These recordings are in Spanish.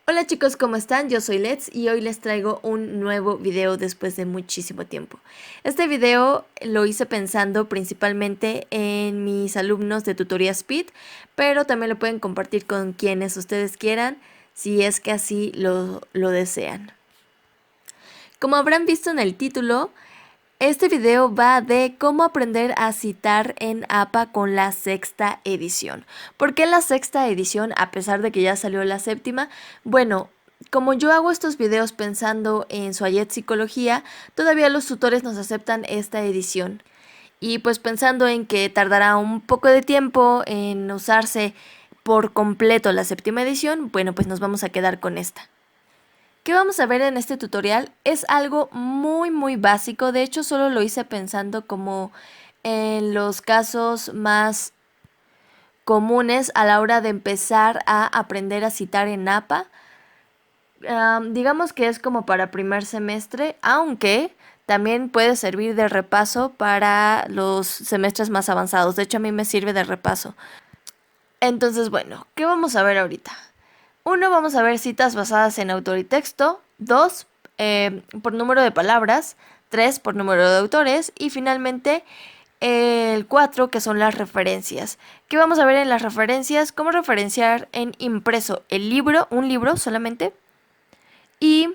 Hola chicos, ¿cómo están? Yo soy Let's y hoy les traigo un nuevo video después de muchísimo tiempo. Este video lo hice pensando principalmente en mis alumnos de Tutoría Speed, pero también lo pueden compartir con quienes ustedes quieran, si es que así lo desean. Como habrán visto en el título, este video va de cómo aprender a citar en APA con la sexta edición. ¿Por qué la sexta edición a pesar de que ya salió la séptima? Bueno, como yo hago estos videos pensando en Swayet Psicología, todavía los tutores nos aceptan esta edición. Y pues pensando en que tardará un poco de tiempo en usarse por completo la séptima edición, bueno, pues nos vamos a quedar con esta. ¿Qué vamos a ver en este tutorial? Es algo muy básico, de hecho solo lo hice pensando como en los casos más comunes a la hora de empezar a aprender a citar en APA. Digamos que es como para primer semestre, aunque también puede servir de repaso para los semestres más avanzados. De hecho a mí me sirve de repaso. Entonces bueno, ¿qué vamos a ver ahorita? 1. Vamos a ver citas basadas en autor y texto. 2. Por número de palabras. 3. Por número de autores. Y finalmente el 4, que son las referencias. ¿Qué vamos a ver en las referencias? Cómo referenciar en impreso el libro, un libro solamente. Y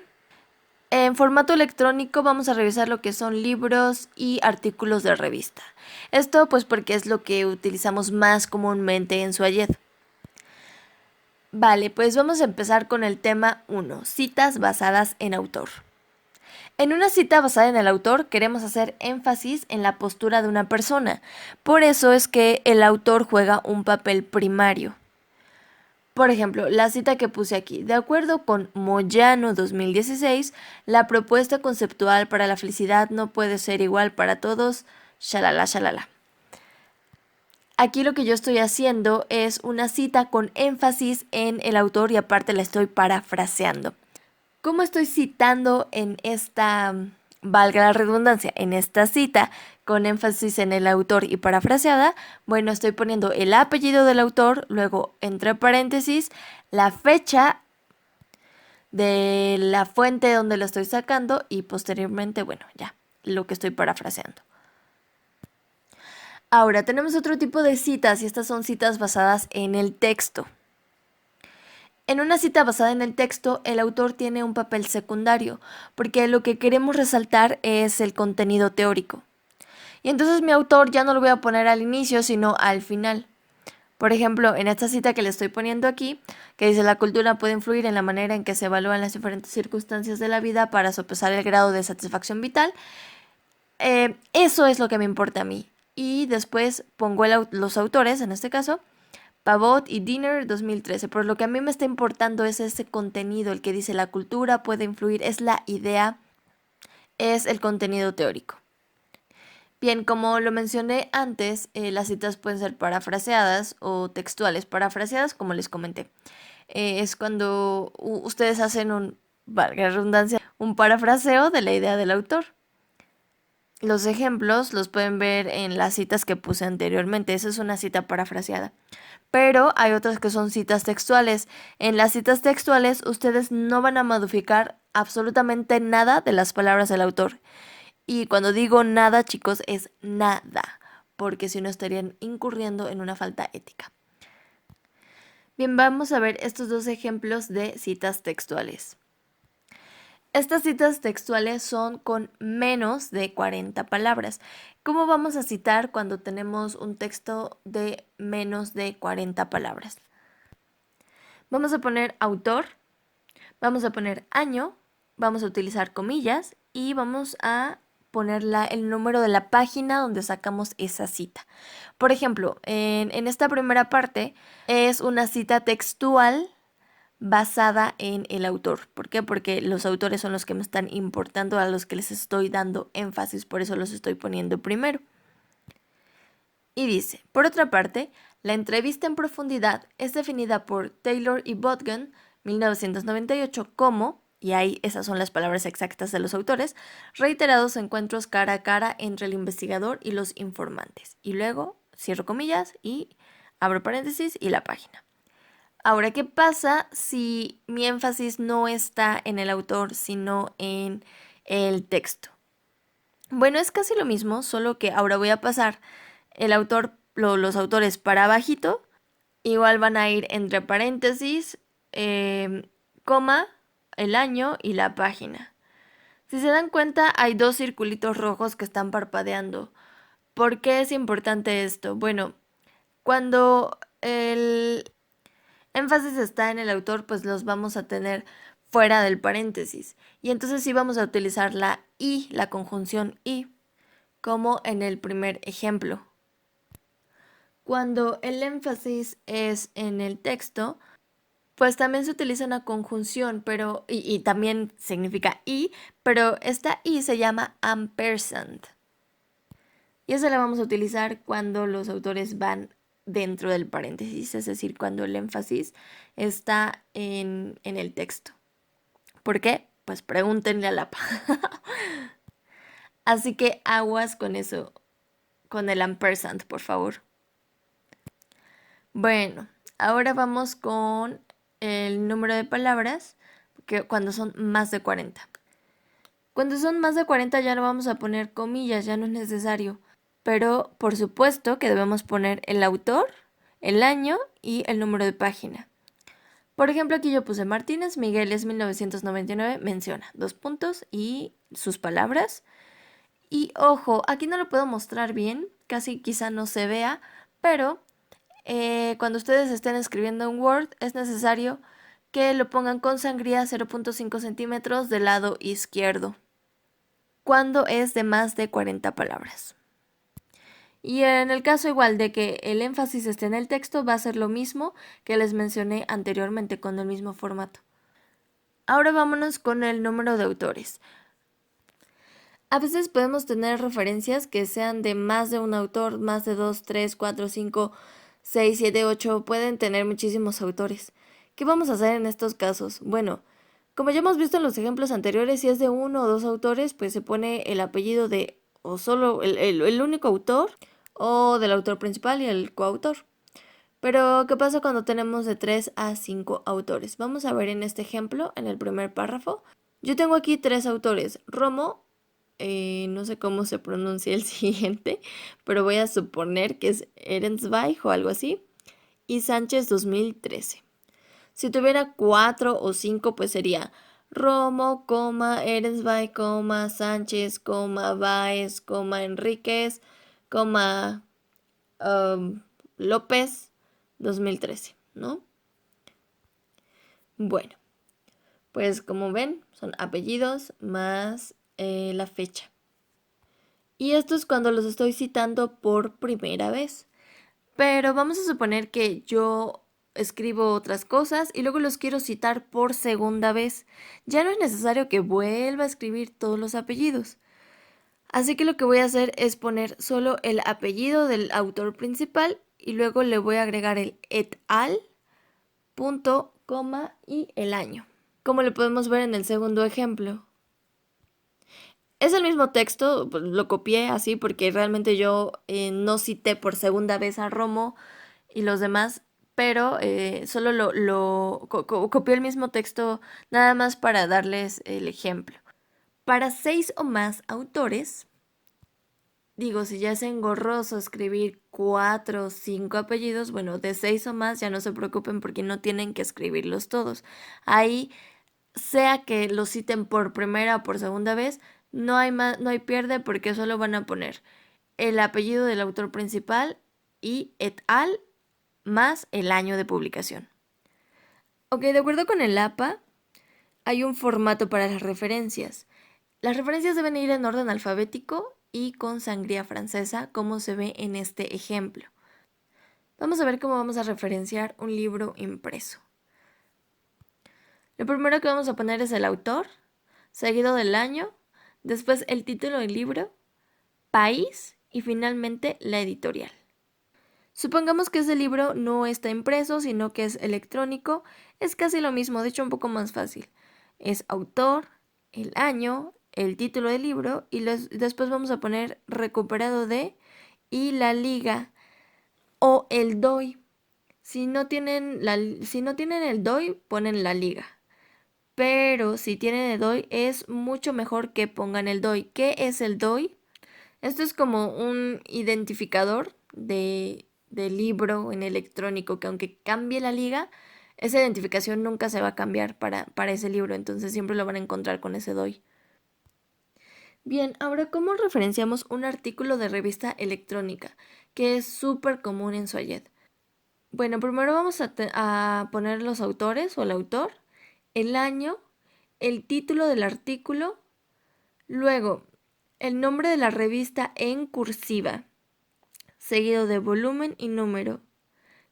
en formato electrónico vamos a revisar lo que son libros y artículos de revista. Esto pues porque es lo que utilizamos más comúnmente en Swayet. Vale, pues vamos a empezar con el tema 1, citas basadas en autor. En una cita basada en el autor queremos hacer énfasis en la postura de una persona, por eso es que el autor juega un papel primario. Por ejemplo, la cita que puse aquí, de acuerdo con Moyano 2016, la propuesta conceptual para la felicidad no puede ser igual para todos, shalala. Aquí lo que yo estoy haciendo es una cita con énfasis en el autor y aparte la estoy parafraseando. ¿Cómo estoy citando en esta, valga la redundancia, en esta cita con énfasis en el autor y parafraseada? Bueno, estoy poniendo el apellido del autor, luego entre paréntesis la fecha de la fuente donde lo estoy sacando y posteriormente, bueno, ya, lo que estoy parafraseando. Ahora, tenemos otro tipo de citas y estas son citas basadas en el texto. En una cita basada en el texto, el autor tiene un papel secundario, porque lo que queremos resaltar es el contenido teórico. Y entonces mi autor ya no lo voy a poner al inicio, sino al final. Por ejemplo, en esta cita que le estoy poniendo aquí, que dice la cultura puede influir en la manera en que se evalúan las diferentes circunstancias de la vida para sopesar el grado de satisfacción vital, eso es lo que me importa a mí. Y después pongo los autores, en este caso, Pavot y Dinner 2013. Pero lo que a mí me está importando es ese contenido, el que dice la cultura puede influir, es la idea, es el contenido teórico. Bien, como lo mencioné antes, las citas pueden ser parafraseadas o textuales. Parafraseadas, como les comenté, es cuando ustedes hacen valga la redundancia, un parafraseo de la idea del autor. Los ejemplos los pueden ver en las citas que puse anteriormente. Esa es una cita parafraseada. Pero hay otras que son citas textuales. En las citas textuales ustedes no van a modificar absolutamente nada de las palabras del autor. Y cuando digo nada, chicos, es nada, porque si no estarían incurriendo en una falta ética. Bien, vamos a ver estos dos ejemplos de citas textuales. Estas citas textuales son con menos de 40 palabras. ¿Cómo vamos a citar cuando tenemos un texto de menos de 40 palabras? Vamos a poner autor, vamos a poner año, vamos a utilizar comillas y vamos a poner el número de la página donde sacamos esa cita. Por ejemplo, en esta primera parte es una cita textual basada en el autor. ¿Por qué? Porque los autores son los que me están importando, a los que les estoy dando énfasis, por eso los estoy poniendo primero. Y dice, por otra parte, la entrevista en profundidad es definida por Taylor y Botgan, 1998, como, y ahí esas son las palabras exactas de los autores, reiterados encuentros cara a cara entre el investigador y los informantes. Y luego cierro comillas y abro paréntesis y la página. Ahora, ¿qué pasa si mi énfasis no está en el autor, sino en el texto? Bueno, es casi lo mismo, solo que ahora voy a pasar el autor, los autores para abajito. Igual van a ir entre paréntesis, coma, el año y la página. Si se dan cuenta, hay dos circulitos rojos que están parpadeando. ¿Por qué es importante esto? Bueno, cuando el énfasis está en el autor, pues los vamos a tener fuera del paréntesis. Y entonces sí vamos a utilizar la y, la conjunción y, como en el primer ejemplo. Cuando el énfasis es en el texto, pues también se utiliza una conjunción, pero y también significa y, pero esta y se llama ampersand. Y esa la vamos a utilizar cuando los autores van dentro del paréntesis, es decir, cuando el énfasis está en el texto. ¿Por qué? Pues pregúntenle a Lapa. Así que aguas con eso, con el ampersand, por favor. Bueno, ahora vamos con el número de palabras, que cuando son más de 40. Cuando son más de 40 ya no vamos a poner comillas, ya no es necesario. Pero por supuesto que debemos poner el autor, el año y el número de página. Por ejemplo, aquí yo puse Martínez Miguel es 1999, menciona 2 puntos y sus palabras. Y ojo, aquí no lo puedo mostrar bien, casi quizá no se vea, pero cuando ustedes estén escribiendo en Word es necesario que lo pongan con sangría 0.5 centímetros del lado izquierdo, cuando es de más de 40 palabras. Y en el caso igual de que el énfasis esté en el texto, va a ser lo mismo que les mencioné anteriormente con el mismo formato. Ahora vámonos con el número de autores. A veces podemos tener referencias que sean de más de un autor, más de 2, 3, 4, 5, 6, 7, 8, pueden tener muchísimos autores. ¿Qué vamos a hacer en estos casos? Bueno, como ya hemos visto en los ejemplos anteriores, si es de uno o dos autores, pues se pone el apellido de o solo el único autor o del autor principal y el coautor. Pero, ¿qué pasa cuando tenemos de 3 a 5 autores? Vamos a ver en este ejemplo, en el primer párrafo. Yo tengo aquí 3 autores, Romo, no sé cómo se pronuncia el siguiente, pero voy a suponer que es Ehrensweig o algo así, y Sánchez 2013. Si tuviera 4 o 5, pues sería Romo, Ehrensweig, Sánchez, Báez, Enríquez, López, 2013, ¿no? Bueno, pues como ven, son apellidos más la fecha. Y esto es cuando los estoy citando por primera vez. Pero vamos a suponer que yo escribo otras cosas y luego los quiero citar por segunda vez. Ya no es necesario que vuelva a escribir todos los apellidos. Así que lo que voy a hacer es poner solo el apellido del autor principal y luego le voy a agregar el et al, punto, coma y el año. Como lo podemos ver en el segundo ejemplo. Es el mismo texto, lo copié así porque realmente yo no cité por segunda vez a Romo y los demás, pero solo copié el mismo texto nada más para darles el ejemplo. Para 6 o más autores, digo, si ya es engorroso escribir 4 o 5 apellidos, bueno, de 6 o más ya no se preocupen porque no tienen que escribirlos todos. Ahí, sea que los citen por primera o por segunda vez, no hay pierde porque solo van a poner el apellido del autor principal y et al más el año de publicación. Ok, de acuerdo con el APA, hay un formato para las referencias. Las referencias deben ir en orden alfabético y con sangría francesa, como se ve en este ejemplo. Vamos a ver cómo vamos a referenciar un libro impreso. Lo primero que vamos a poner es el autor, seguido del año, después el título del libro, país y finalmente la editorial. Supongamos que ese libro no está impreso, sino que es electrónico. Es casi lo mismo, de hecho un poco más fácil. Es autor, el año, el título del libro y después vamos a poner recuperado de y la liga o el DOI. Si no tienen el DOI, ponen la liga. Pero si tienen el DOI, es mucho mejor que pongan el DOI. ¿Qué es el DOI? Esto es como un identificador de libro en electrónico, que aunque cambie la liga, esa identificación nunca se va a cambiar para ese libro, entonces siempre lo van a encontrar con ese DOI. Bien, ahora, ¿cómo referenciamos un artículo de revista electrónica? Que es súper común en Soyet. Bueno, primero vamos a poner los autores o el autor, el año, el título del artículo, luego el nombre de la revista en cursiva, seguido de volumen y número,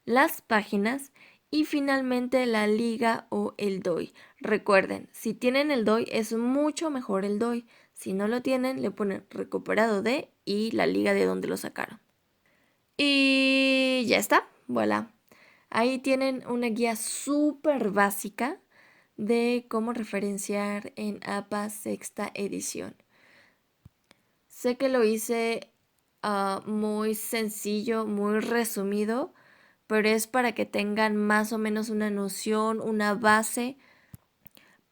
las páginas y finalmente la liga o el DOI. Recuerden, si tienen el DOI es mucho mejor el DOI. Si no lo tienen, le ponen recuperado de y la liga de donde lo sacaron. Y ya está, voilà. Ahí tienen una guía súper básica de cómo referenciar en APA sexta edición. Sé que lo hice muy sencillo, muy resumido, pero es para que tengan más o menos una noción, una base,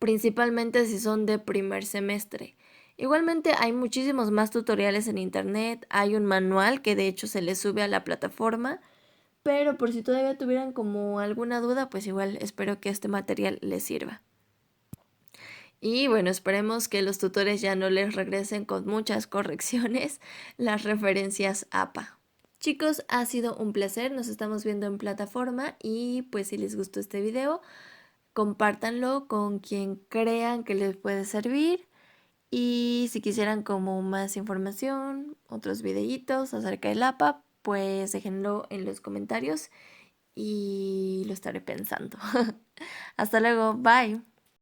principalmente si son de primer semestre. Igualmente hay muchísimos más tutoriales en internet, hay un manual que de hecho se les sube a la plataforma, pero por si todavía tuvieran como alguna duda, pues igual espero que este material les sirva. Y bueno, esperemos que los tutores ya no les regresen con muchas correcciones las referencias APA. Chicos, ha sido un placer, nos estamos viendo en plataforma y pues si les gustó este video, compártanlo con quien crean que les puede servir y si quisieran como más información, otros videitos acerca del APA, pues déjenlo en los comentarios y lo estaré pensando. Hasta luego, bye.